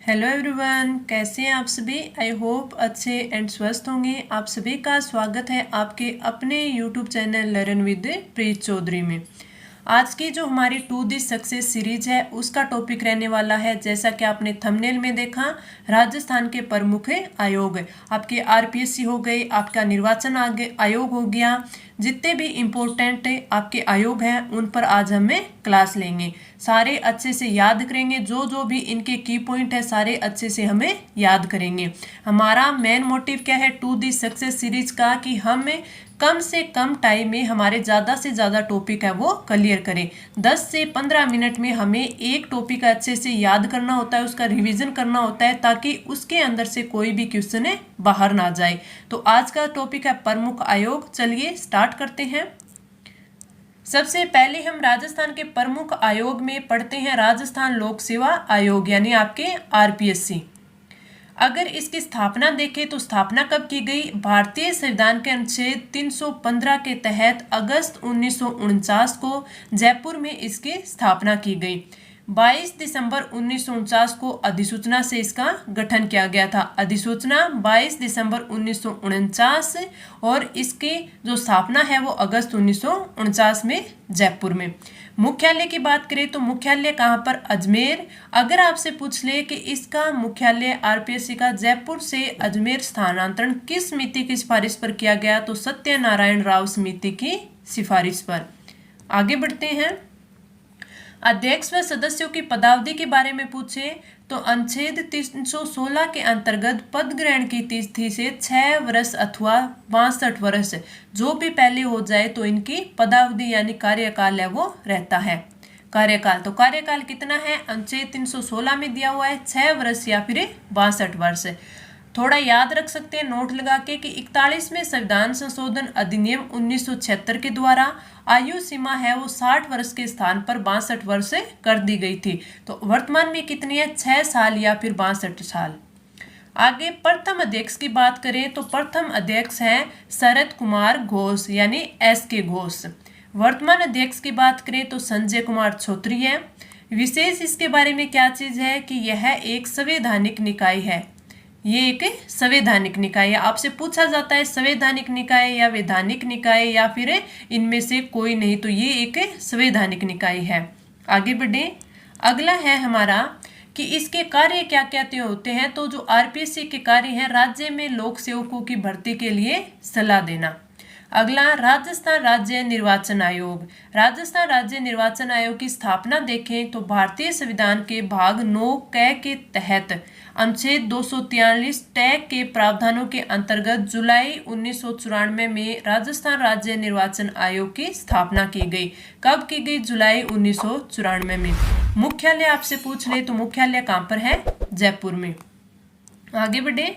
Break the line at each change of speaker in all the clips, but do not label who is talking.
Hello everyone, कैसे हैं आप सभी। आई होप अच्छे एंड स्वस्थ होंगे। आप सभी का स्वागत है आपके अपने यूट्यूब चैनल लर्न विद प्रीत चौधरी में। आज की जो हमारी टू दी सक्सेस सीरीज है उसका टॉपिक रहने वाला है, जैसा कि आपने थंबनेल में देखा, राजस्थान के प्रमुख आयोग। आपके आरपीएससी हो गए, आपका निर्वाचन आयोग हो गया, जितने भी इम्पोर्टेंट आपके आयोग हैं उन पर आज हमें क्लास लेंगे। सारे अच्छे से याद करेंगे, जो जो भी इनके की पॉइंट है सारे अच्छे से हमें याद करेंगे। हमारा मेन मोटिव क्या है टू दी सक्सेस सीरीज का, कि हमें कम से कम टाइम में हमारे ज़्यादा से ज़्यादा टॉपिक है वो क्लियर करें। 10 से 15 मिनट में हमें एक टॉपिक अच्छे से याद करना होता है, उसका रिवीजन करना होता है, ताकि उसके अंदर से कोई भी क्वेश्चन बाहर ना जाए। तो आज का टॉपिक है प्रमुख आयोग। चलिए स्टार्ट करते हैं। सबसे पहले हम राजस्थान के प्रमुख आयोग में पढ़ते हैं राजस्थान लोक सेवा आयोग, यानी आपके आरपीएससी। अगर इसकी स्थापना देखें तो स्थापना कब की गई? भारतीय संविधान के अनुच्छेद 315 के तहत अगस्त 1949 को जयपुर में इसकी स्थापना की गई। 22 दिसंबर 1949 को अधिसूचना से इसका गठन किया गया था। अधिसूचना 22 दिसंबर 1949 और इसकी जो स्थापना है वो अगस्त 1949 में जयपुर में। मुख्यालय की बात करें तो मुख्यालय कहाँ पर? अजमेर। अगर आपसे पूछ ले कि इसका मुख्यालय आरपीएससी का जयपुर से अजमेर स्थानांतरण किस समिति की सिफारिश पर किया गया, तो सत्यनारायण राव समिति की सिफारिश पर। आगे बढ़ते हैं। अध्यक्ष व सदस्यों की पदावधि के बारे में पूछे तो अनुच्छेद 316 के अंतर्गत पद ग्रहण की तिथि से 6 वर्ष अथवा 62 वर्ष जो भी पहले हो जाए तो इनकी पदावधि यानी कार्यकाल है वो रहता है। कार्यकाल तो कार्यकाल कितना है? अनुच्छेद 316 में दिया हुआ है 6 वर्ष या फिर 62 वर्ष। थोड़ा याद रख सकते हैं नोट लगा के कि 41वें संविधान संशोधन अधिनियम 1976 के द्वारा आयु सीमा है वो 60 वर्ष के स्थान पर 62 वर्ष कर दी गई थी। तो वर्तमान में कितनी है? 6 साल या फिर 62 साल। आगे प्रथम अध्यक्ष की बात करें तो प्रथम अध्यक्ष हैं शरद कुमार घोष यानी SK घोष। वर्तमान अध्यक्ष की बात करें तो संजय कुमार छोत्री है। विशेष इसके बारे में क्या चीज है कि यह एक संवैधानिक निकाय है। ये एक संवैधानिक निकाय है। आपसे पूछा जाता है संवैधानिक निकाय या वैधानिक निकाय या फिर इनमें से कोई नहीं, तो ये एक संवैधानिक निकाय है। आगे बढ़े। अगला है हमारा कि इसके कार्य क्या क्या होते हैं। तो जो आरपीएससी के कार्य हैं, राज्य में लोक सेवकों की भर्ती के लिए सलाह देना। अगला राजस्थान राज्य निर्वाचन आयोग। राजस्थान राज्य निर्वाचन आयोग की स्थापना देखें तो भारतीय संविधान के भाग 9 क के तहत अनुच्छेद 243 टैग के प्रावधानों के अंतर्गत जुलाई 1994 में राजस्थान राज्य निर्वाचन आयोग की स्थापना की गई। कब की गई? जुलाई 1994 में। मुख्यालय आपसे पूछ ले तो मुख्यालय कहाँ पर है? जयपुर में। आगे बढ़े।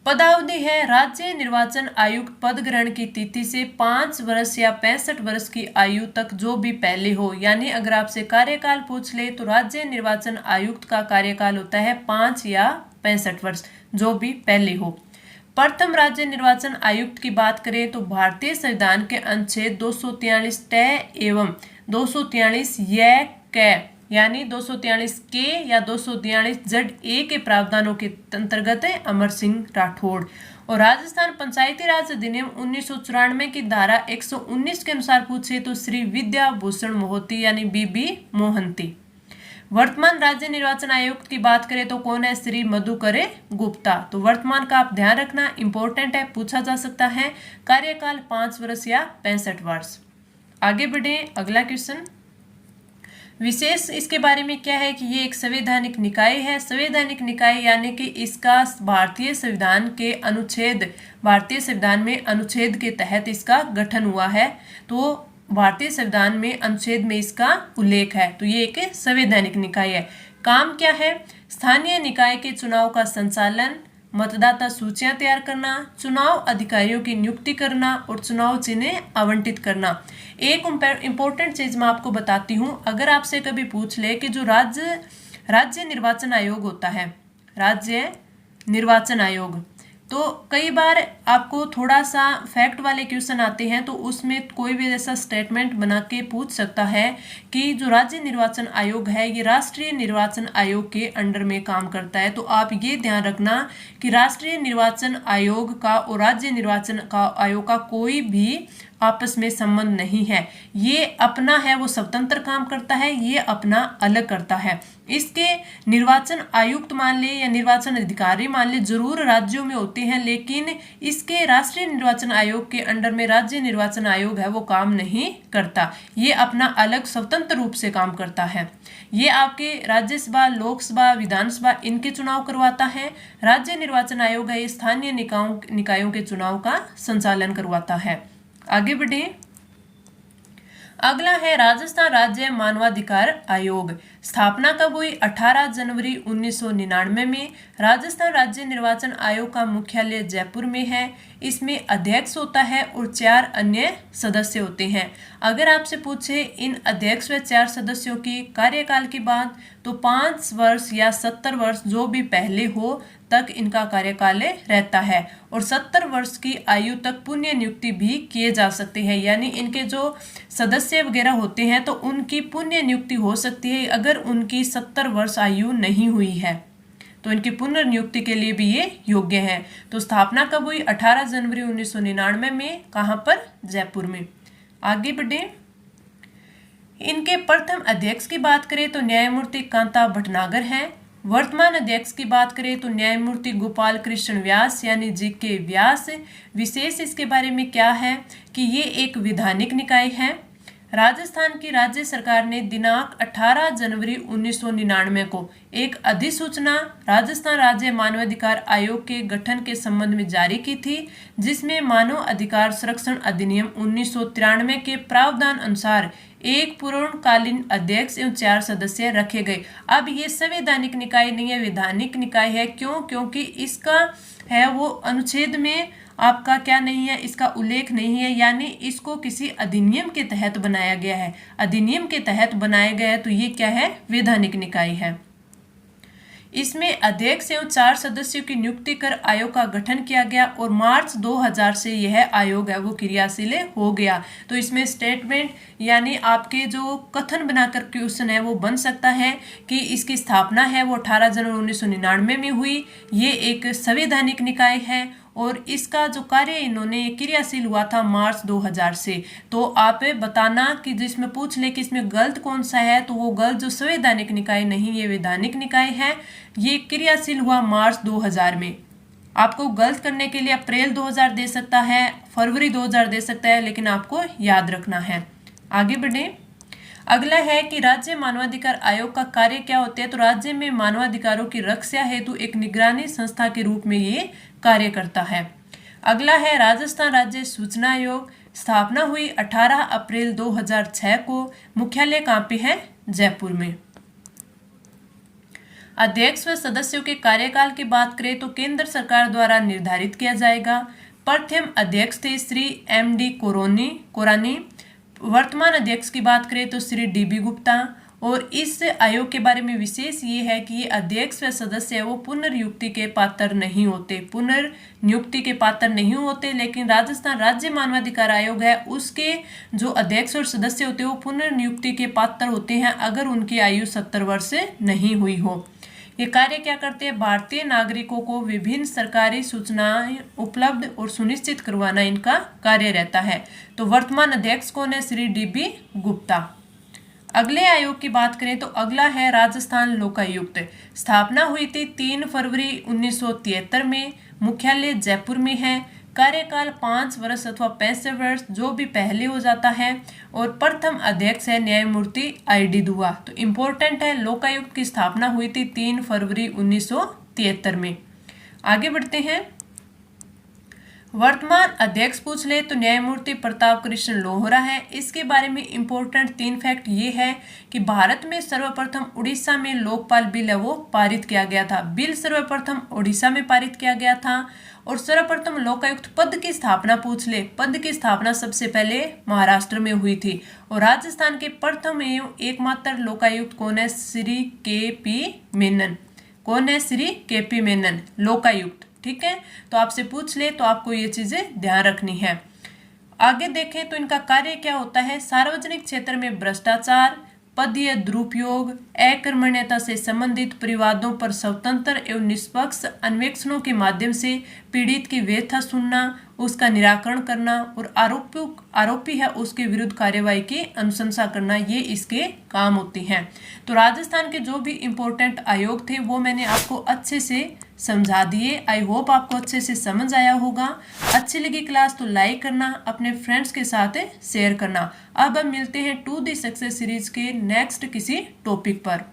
पदावधि है राज्य निर्वाचन आयुक्त पद ग्रहण की तिथि से 5 वर्ष या 65 वर्ष की आयु तक जो भी पहले हो, यानी अगर आपसे कार्यकाल पूछ ले तो राज्य निर्वाचन आयुक्त का कार्यकाल होता है 5 या 65 वर्ष जो भी पहले हो। प्रथम राज्य निर्वाचन आयुक्त की बात करें तो भारतीय संविधान के अनुच्छेद 243 ट एवं 243 य क यानी 243 के या 243 जड ए के प्रावधानों के अंतर्गत है अमर सिंह राठौड़। और राजस्थान पंचायती राज अधिनियम 1994 की धारा 119 के अनुसार पूछे तो श्री विद्या भूषण मोहंती यानी BB मोहंती। वर्तमान राज्य निर्वाचन आयुक्त की बात करें तो कौन है? श्री मधुकर गुप्ता। तो वर्तमान का आप ध्यान रखना, इंपॉर्टेंट है, पूछा जा सकता है। कार्यकाल 5 वर्ष या 65 वर्ष। आगे बढ़े। अगला क्वेश्चन। विशेष इसके बारे में क्या है कि ये एक संवैधानिक निकाय है। संवैधानिक निकाय यानी कि इसका भारतीय संविधान में अनुच्छेद के तहत इसका गठन हुआ है। तो भारतीय संविधान में अनुच्छेद में इसका उल्लेख है, तो ये एक संवैधानिक निकाय है। काम क्या है? स्थानीय निकाय के चुनाव का संचालन, मतदाता सूचियां तैयार करना, चुनाव अधिकारियों की नियुक्ति करना और चुनाव चिन्ह आवंटित करना। एक इम्पोर्टेंट चीज मैं आपको बताती हूँ। अगर आपसे कभी पूछ ले कि जो राज्य निर्वाचन आयोग होता है, राज्य निर्वाचन आयोग, तो कई बार आपको थोड़ा सा फैक्ट वाले क्वेश्चन आते हैं तो उसमें कोई भी ऐसा स्टेटमेंट बना के पूछ सकता है कि जो राज्य निर्वाचन आयोग है ये राष्ट्रीय निर्वाचन आयोग के अंडर में काम करता है। तो आप ये ध्यान रखना कि राष्ट्रीय निर्वाचन आयोग का और राज्य निर्वाचन आयोग का कोई भी आपस में संबंध नहीं है। ये अपना है, वो स्वतंत्र काम करता है, ये अपना अलग करता है। इसके निर्वाचन आयुक्त मान ले या निर्वाचन अधिकारी मान ले जरूर राज्यों में होते हैं, लेकिन इसके राष्ट्रीय निर्वाचन आयोग के अंडर में राज्य निर्वाचन आयोग है वो काम नहीं करता। ये अपना अलग स्वतंत्र रूप से काम करता है। ये आपके राज्यसभा, लोकसभा, विधानसभा इनके चुनाव करवाता है। राज्य निर्वाचन आयोग है स्थानीय निकायों के चुनाव का संचालन करवाता है। आगे बढ़े। अगला है राजस्थान राज्य मानवाधिकार आयोग। स्थापना कब हुई? 18 जनवरी 1999 में। राजस्थान राज्य निर्वाचन आयोग का मुख्यालय जयपुर में है। इसमें अध्यक्ष होता है और 4 अन्य सदस्य होते हैं। अगर आपसे पूछे इन अध्यक्ष व 4 सदस्यों की कार्यकाल की बात तो 5 वर्ष या 70 वर्ष जो भी पहले हो तक इनका कार्यकाल रहता है और 70 वर्ष की आयु तक पुण्य नियुक्ति भी किए जा सकते हैं। यानी इनके जो सदस्य वगैरह होते हैं तो उनकी पुण्य नियुक्ति हो सकती है अगर उनकी 70 वर्ष आयु नहीं हुई है तो इनकी पुनर्नियुक्ति के लिए भी ये योग्य है। तो स्थापना कब हुई? 18 जनवरी 1999 में। कहाँ पर? जयपुर में। आगे बढ़े। इनके प्रथम अध्यक्ष की बात करें तो न्यायमूर्ति कांता भटनागर हैं। वर्तमान अध्यक्ष की बात करें तो न्यायमूर्ति गोपाल कृष्ण व्यास यानी जीके व्यास। विशेष इसके बारे में क्या है कि ये एक विधानिक निकाय है। राजस्थान की राज्य सरकार ने दिनांक 18 जनवरी 1999 को एक अधिसूचना राजस्थान राज्य मानवाधिकार आयोग के गठन के संबंध में जारी की थी, जिसमें मानव अधिकार संरक्षण अधिनियम 1993 के प्रावधान अनुसार एक पूर्णकालीन अध्यक्ष एवं 4 सदस्य रखे गए। अब ये संवैधानिक निकाय नहीं है, विधानिक निकाय है। क्यों? क्योंकि इसका है वो अनुच्छेद में आपका क्या नहीं है, इसका उल्लेख नहीं है, यानी इसको किसी अधिनियम के तहत बनाया गया है। अधिनियम के तहत बनाया गया है तो ये क्या है? वैधानिक निकाय है। इसमें अध्यक्ष एवं 4 सदस्यों की नियुक्ति कर आयोग का गठन किया गया और मार्च 2000 से यह आयोग है वो क्रियाशील हो गया। तो इसमें स्टेटमेंट यानी आपके जो कथन बनाकर क्वेश्चन है वो बन सकता है कि इसकी स्थापना है वो 18 जनवरी 1999 में हुई। ये एक संवैधानिक निकाय है और इसका जो कार्य इन्होंने क्रियाशील हुआ था मार्च 2000 से। तो आप बताना कि जिसमें पूछ ले कि इसमें गलत कौन सा है, तो वो गलत जो संवैधानिक निकाय नहीं, ये वैधानिक निकाय है। ये क्रियाशील हुआ मार्च 2000 में। आपको गलत करने के लिए अप्रैल 2000 दे सकता है, फरवरी 2000 दे सकता है, लेकिन आपको याद रखना है। आगे बढ़े। अगला है कि राज्य मानवाधिकार आयोग का कार्य क्या होता है। तो राज्य में मानवाधिकारों की रक्षा हेतु एक निगरानी संस्था के रूप में ये कार्य करता है। अगला है राजस्थान राज्य सूचना आयोग। स्थापना हुई 18 अप्रैल 2006 को। मुख्यालय कहाँ पे है? जयपुर में। अध्यक्ष व सदस्यों के कार्यकाल की बात करें तो केंद्र सरकार द्वारा निर्धारित किया जाएगा। प्रथम अध्यक्ष थे श्री MD कोरानी। वर्तमान अध्यक्ष की बात करें तो श्री DB गुप्ता। और इस आयोग के बारे में विशेष ये है कि ये अध्यक्ष व सदस्य वो पुनर्नियुक्ति के पात्र नहीं होते, लेकिन राजस्थान राज्य मानवाधिकार आयोग है उसके जो अध्यक्ष और सदस्य होते हैं वो पुनर्नियुक्ति के पात्र होते हैं अगर उनकी आयु 70 वर्ष से नहीं हुई हो। ये कार्य क्या करते हैं? भारतीय नागरिकों को विभिन्न सरकारी सूचनाएं उपलब्ध और सुनिश्चित करवाना इनका कार्य रहता है। तो वर्तमान अध्यक्ष कौन है? श्री DB गुप्ता। अगले आयोग की बात करें तो अगला है राजस्थान लोकायुक्त। स्थापना हुई थी 3 फरवरी 1973 में। मुख्यालय जयपुर में है। कार्यकाल 5 वर्ष अथवा 65 वर्ष जो भी पहले हो जाता है और प्रथम अध्यक्ष है न्यायमूर्ति ID दुआ। तो इम्पोर्टेंट है, लोकायुक्त की स्थापना हुई थी 3 फरवरी 1973 में। आगे बढ़ते हैं। वर्तमान अध्यक्ष पूछ ले तो न्यायमूर्ति प्रताप कृष्ण लोहरा है। इसके बारे में इम्पोर्टेंट 3 फैक्ट ये है कि भारत में सर्वप्रथम उड़ीसा में लोकपाल बिल है वो पारित किया गया था। बिल सर्वप्रथम उड़ीसा में पारित किया गया था। और सर्वप्रथम लोकायुक्त पद की स्थापना पूछ ले, पद की स्थापना सबसे पहले महाराष्ट्र में हुई थी। और राजस्थान के प्रथम एवं एकमात्र लोकायुक्त कौन है? श्री KP मेनन। कौन है? श्री KP मेनन लोकायुक्त। ठीक है, तो आपसे पूछ ले तो आपको ये चीजें ध्यान रखनी है। आगे देखें तो इनका कार्य क्या होता है। सार्वजनिक क्षेत्र में भ्रष्टाचार, पदीय दुरुपयोग, अकर्मण्यता से संबंधित परिवादों पर स्वतंत्र एवं निष्पक्ष अन्वेषणों के माध्यम से पीड़ित की व्यथा सुनना, उसका निराकरण करना और आरोपी है उसके विरुद्ध कार्यवाही की अनुशंसा करना, ये इसके काम होती हैं। तो राजस्थान के जो भी इम्पोर्टेंट आयोग थे वो मैंने आपको अच्छे से समझा दिए। आई होप आपको अच्छे से समझ आया होगा। अच्छी लगी क्लास तो लाइक करना, अपने फ्रेंड्स के साथ शेयर करना। अब हम मिलते हैं टू दी सक्सेस सीरीज के नेक्स्ट किसी टॉपिक पर।